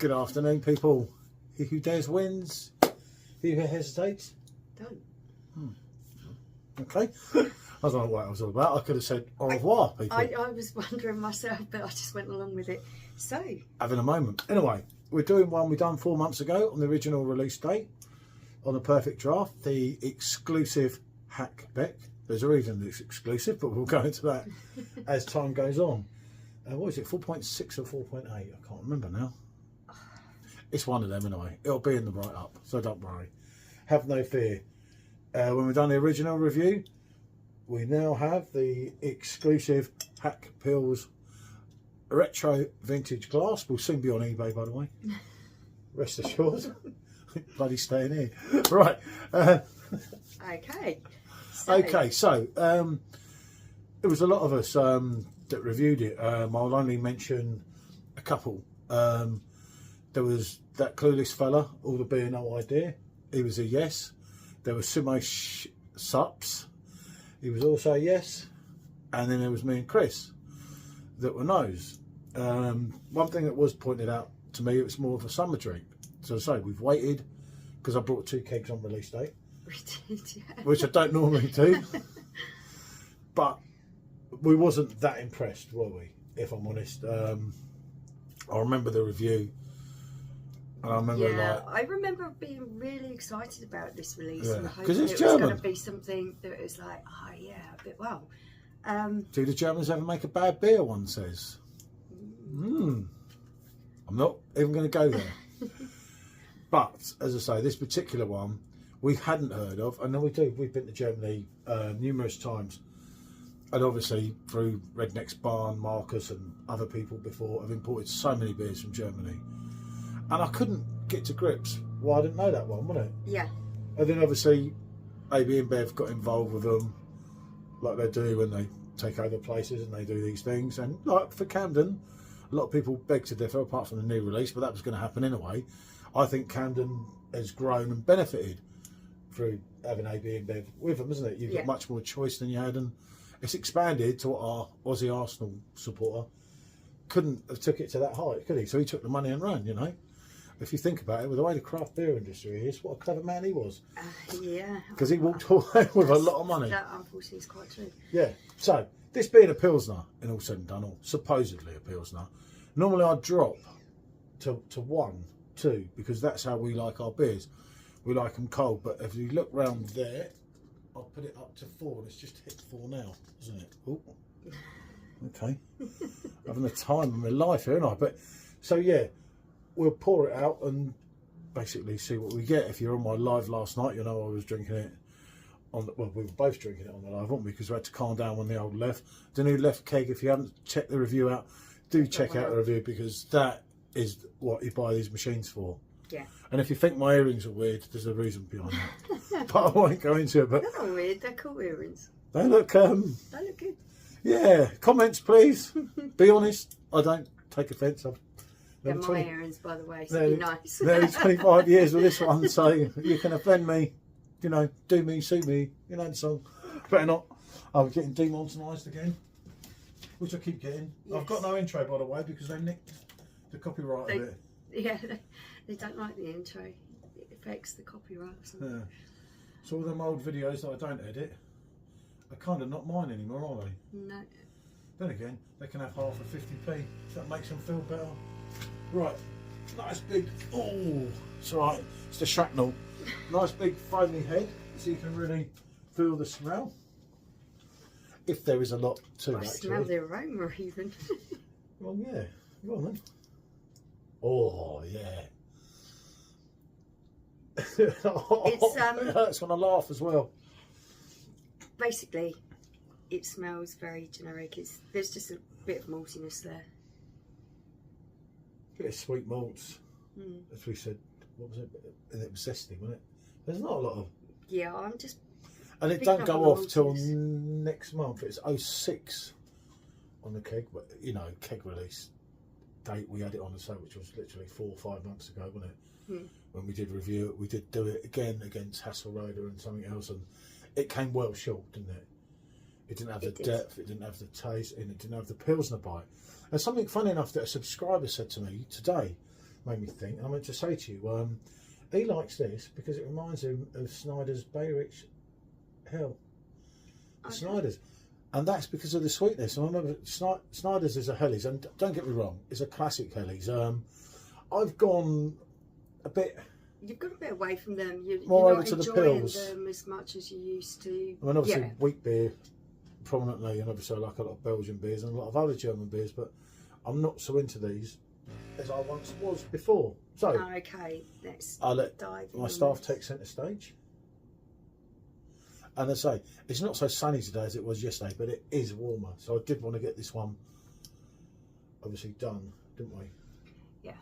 Good afternoon, people. He who dares wins. He who hesitates Don't. Okay. I don't know what I was all about. I could have said au revoir, people. I was wondering myself, but I just went along with it. So, Having a moment. Anyway, we're doing one we done 4 months ago on the original release date on the Perfect Draft, the exclusive Haake Beck. There's a reason it's exclusive, but we'll go into that as time goes on. What is it, 4.6 or 4.8? I can't remember now. It's one of them anyway. It'll be in the write-up, so don't worry. Have no fear. When we've done the original review, we now have the exclusive Haake Pils retro vintage glass. Will soon be on eBay, by the way. Rest assured. Bloody staying here. Right. okay. So there was a lot of us that reviewed it. I'll only mention a couple. There was that clueless fella, all the beer, no idea. He was a yes. There was Sumo Sups. He was also a yes. And then there was me and Chris that were no's. One thing that was pointed out to me, it was more of a summer drink. So I say we've waited because I brought 2 kegs on release date, We did, yeah. which I don't normally do. But we wasn't that impressed, were we? If I'm honest. I remember the review. And I remember, Yeah, I remember being really excited about this release and hoping 'cause it's it was German. going to be something that was like, oh yeah, a bit wow. Do the Germans ever make a bad beer? One says. I'm not even going to go there. But as I say, this particular one we hadn't heard of, and then we do. We've been to Germany numerous times, and obviously through Redneck's Barn, Marcus, and other people before, have imported so many beers from Germany, and I couldn't get to grips. Well, I didn't know that one, wasn't it? Yeah. And then obviously AB and Bev got involved with them, like they do when they take over places and they do these things. And like for Camden, a lot of people beg to differ, apart from the new release, but that was going to happen anyway. I think Camden has grown and benefited through having AB and Bev with them, isn't it? You've got much more choice than you had, and it's expanded to what our Aussie Arsenal supporter couldn't have took it to that height, could he? So he took the money and ran, you know. If you think about it, with the way the craft beer industry is, what a clever man he was. Yeah. Because he walked away with a lot of money. That unfortunately is quite true. Yeah. So, this being a Pilsner, in all said and done, or supposedly a Pilsner, normally I'd drop to 1, 2, because that's how we like our beers. We like them cold, but if you look round there, I'll put it up to 4, and it's just hit 4 now, isn't it? Ooh. Okay. Having a time of my life here, aren't I? But, so yeah. We'll pour it out and basically see what we get. If you're on my live last night, you know I was drinking it on the, well, we were both drinking it on the live, weren't we? Because we had to calm down when the old left. The new left keg, if you haven't checked the review out, do check out the review, because that is what you buy these machines for. Yeah. And if you think my earrings are weird, there's a reason behind that. But I won't go into it. But They're not weird, they're cool earrings. they look, They look good. yeah, comments please. Be honest, I don't take offence. They're my earrings, by the way, so be nice. Nearly 25 years with this one, so you can offend me, you know, do me, sue me, you know the song. Better not. I'm getting demonetised again, which I keep getting. Yes. I've got no intro, by the way, because they nicked the copyright of it. Yeah, they don't like the intro. It affects the copyright or something. Yeah. So all them old videos that I don't edit are kind of not mine anymore, are they? No. Then again, they can have half a 50p. That makes them feel better. Right, nice big, oh, it's all right, it's the shrapnel. Nice big foamy head, so you can really feel the smell. If there is a lot to it, actually. Smell the aroma even. Well, yeah, go on then. Oh, yeah. It hurts when I laugh as well. Basically, it smells very generic. There's just a bit of maltiness there. Bit of sweet malts, as we said. What was it? And it was zesty, wasn't it? There's not a lot of. Yeah, I'm just. And it don't go off till next month. It's 06 on the keg, but you know, keg release date we had it on the site, which was literally 4 or 5 months ago, wasn't it? When we did review it, we did do it again against Hasselroder and something else, and it came well short, didn't it? It didn't have the depth, it didn't have the taste, and it didn't have the Pilsner bite. And something funny enough that a subscriber said to me today, made me think. And I meant to say to you, he likes this because it reminds him of Snyder's Bayerich Hill. Okay. Snyder's. And that's because of the sweetness. I remember Snyder's is a Helles, and don't get me wrong, it's a classic Helles. I've gone a bit... You've got a bit away from them. You're more not over to the enjoying Pils. them as much as you used to. I mean, obviously wheat beer prominently, and obviously I like a lot of Belgian beers and a lot of other German beers, but I'm not so into these as I once was before. So, okay, let's I'll let dive my in. staff take centre stage. And I say, it's not so sunny today as it was yesterday, but it is warmer. So I did want to get this one obviously done, didn't we? Yeah.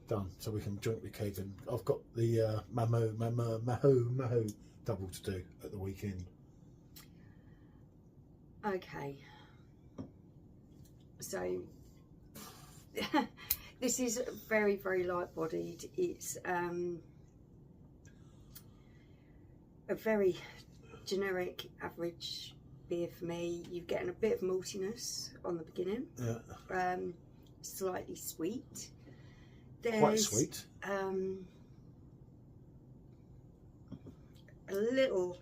Done, so we can drink with Keegan. I've got the Mahu double to do at the weekend. Okay. So this is very, very light bodied. It's a very generic average beer for me. You're getting a bit of maltiness on the beginning. Yeah. Slightly sweet. There's, quite sweet. A little.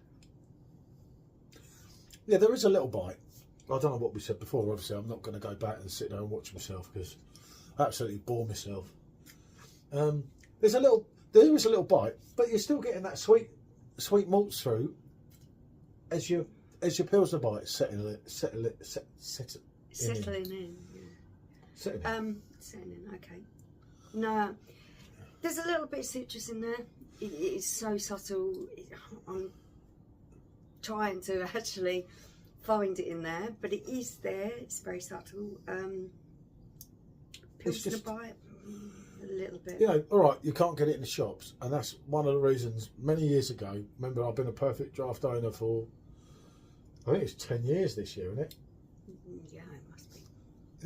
Yeah, there is a little bite. I don't know what we said before. Obviously, I'm not going to go back and sit there and watch myself because I absolutely bore myself. There is a little bite, but you're still getting that sweet malts through as your Pilsner bite settling in. Settling in. Okay. No, there's a little bit of citrus in there. It is so subtle. I'm trying to actually find it in there, but it is there. It's very subtle. Pilsner bite, a little bit. You know, all right, you can't get it in the shops, and that's one of the reasons. Many years ago, remember, I've been a Perfectdraft owner for, I think it's 10 years this year, isn't it? Yeah, it must be.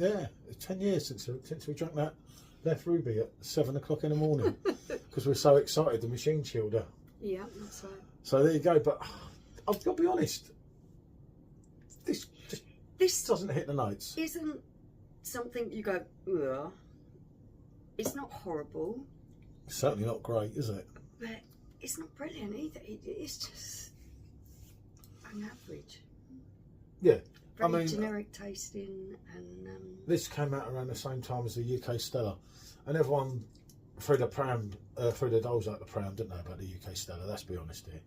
Yeah, it's 10 years since we drank that Left Ruby at 7 o'clock in the morning because we're so excited. The machine chilled her. Yeah, that's right. So there you go. But I've got to be honest, this doesn't hit the notes. Isn't something you go, ugh. It's not horrible. It's certainly not great, is it? But it's not brilliant either. It's just an average. Yeah. Very generic tasting, and this came out around the same time as the UK Stella, and everyone threw the dolls out the pram, didn't they, about the UK Stella? Let's be honest here.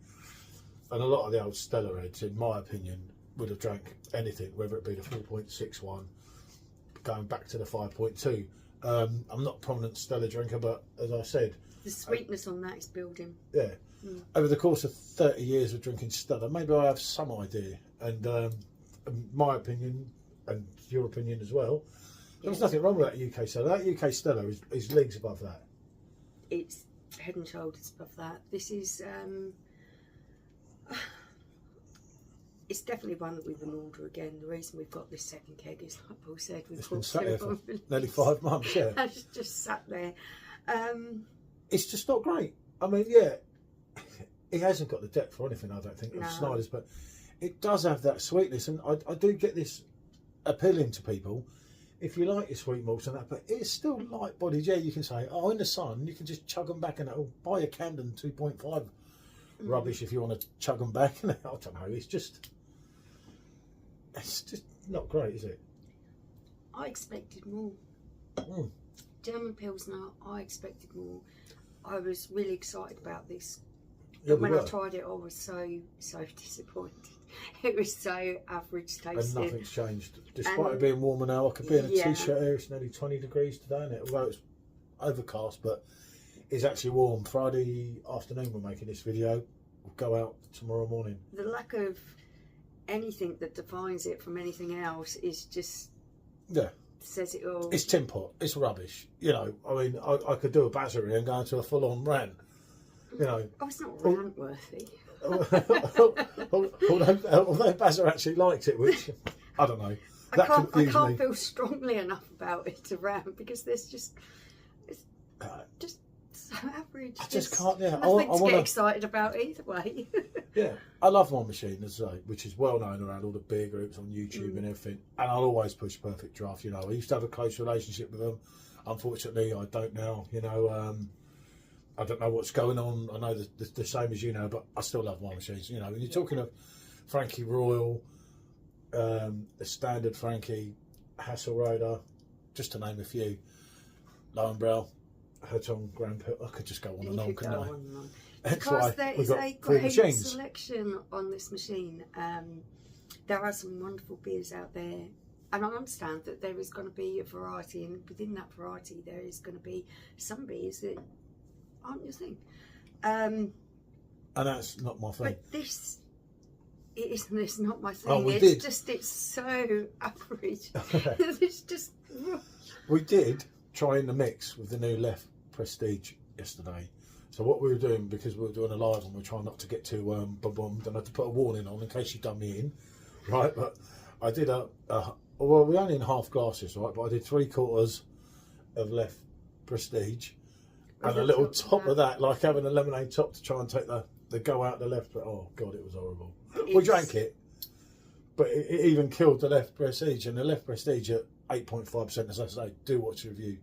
And a lot of the old Stella heads, in my opinion, would have drank anything, whether it be the 4.61, going back to the 5.2. I'm not a prominent Stella drinker, but as I said, the sweetness on that is building. Yeah. Over the course of 30 years of drinking Stella, maybe I have some idea, and my opinion and your opinion as well, there was nothing wrong with that UK Stella. That UK Stella is leagues above that. It's head and shoulders above that. This is it's definitely one that we will order again. The reason we've got this second keg is, like Paul said, we've been sat here for nearly 5 months. Yeah, it's just sat there. It's just not great. I mean, yeah, it hasn't got the depth or anything, I don't think, of Snyder's, but it does have that sweetness, and I do get this appealing to people if you like your sweet malts and that, but it's still light bodied. Yeah, you can say, oh, in the sun, you can just chug them back and buy a Camden 2.5 rubbish if you want to chug them back. I don't know, it's just not great, is it? I expected more. German Pilsner, I expected more. I was really excited about this. Yeah, when I tried it, I was so disappointed. It was so average tasting. And nothing's changed. Despite it being warmer now, I could be in a t-shirt here. It's nearly 20 degrees today, isn't it? Although it's overcast, but it's actually warm. Friday afternoon we're making this video. We'll go out tomorrow morning. The lack of anything that defines it from anything else is just... Yeah. Says it all. It's tin pot. It's rubbish. You know, I mean, I could do a battery and go into a full-on rant. You know. Oh, it's not rant worthy. Although Bazza actually liked it, which I don't know. I can't feel strongly enough about it to rant because there's just so average. I just can't. Yeah, nothing to get excited about either way. Yeah, I love my machine, as I say, which is well known around all the beer groups on YouTube and everything. And I'll always push Perfectdraft. You know, I used to have a close relationship with them. Unfortunately, I don't now. You know, I don't know what's going on. I know the same as you know, but I still love my machines. You know, when you're talking of Frankie Royal, the standard Frankie, Hasselroder, just to name a few, Lowenbrow, Hertong, Grand Pils, I could just go on and on, couldn't I? Because there is a great selection on this machine. There are some wonderful beers out there, and I understand that there is going to be a variety, and within that variety there is going to be some beers that aren't your thing. And that's not my thing. But this, it's not my thing. Oh, it's so average. It's just... We did try in the mix with the new Left Prestige yesterday. So what we were doing, because we were doing a live and we were trying not to get too bombed, and I had to put a warning on in case you done me in, right? But I did well, we only in half glasses, right? But I did 3/4 of Left Prestige, and a little top of that, like having a lemonade top to try and take the go out the left. But oh god, it was horrible. We drank it, but it even killed the Left Prestige, and the Left Prestige at 8.5%. As I say, do watch the review.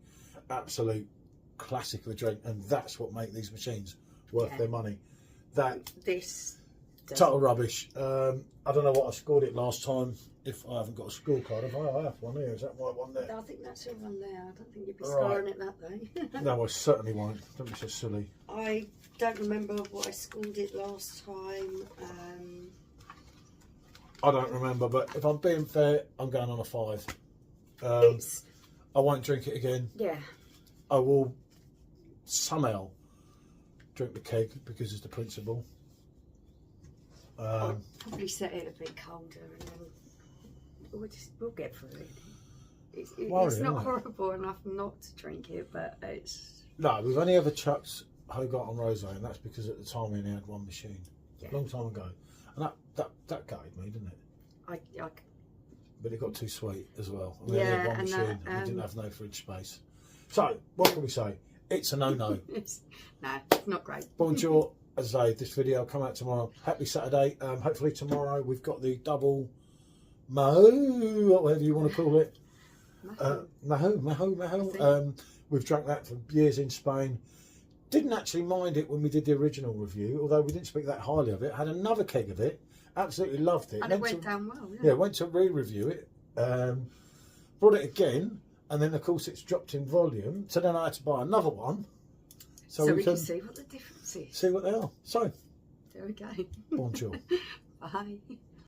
Absolute classic of the drink, and that's what make these machines worth their money. This total rubbish. I don't know what I scored it last time. If I haven't got a scorecard, I have one here. Is that my one there? I think that's your one there. I don't think you'd be scoring it that way. No, I certainly won't. Don't be so silly. I don't remember what I scored it last time. I don't remember, but if I'm being fair, I'm going on a 5. I won't drink it again. Yeah. I will somehow drink the keg because it's the principle. I'll probably set it a bit colder and then we'll get through it. It's not horrible enough not to drink it, but it's... No, we've only ever chucked Hogarth and Rosé, and that's because at the time we only had one machine. A long time ago. And that gutted me, didn't it? But it got too sweet as well. We only had one machine and we didn't have no fridge space. So, what can we say? It's a no-no. No, it's not great. Bonjour. As I say, this video will come out tomorrow. Happy Saturday. Hopefully tomorrow we've got the double whatever you want to call it. Maho. We've drunk that for years in Spain. Didn't actually mind it when we did the original review, although we didn't speak that highly of it. Had another keg of it. Absolutely loved it. And it went down well, yeah. Went to re-review it. Brought it again, and then of course it's dropped in volume. So then I had to buy another one. So we can see what the difference is. See what they are. So, there we go. Bonjour. Bye.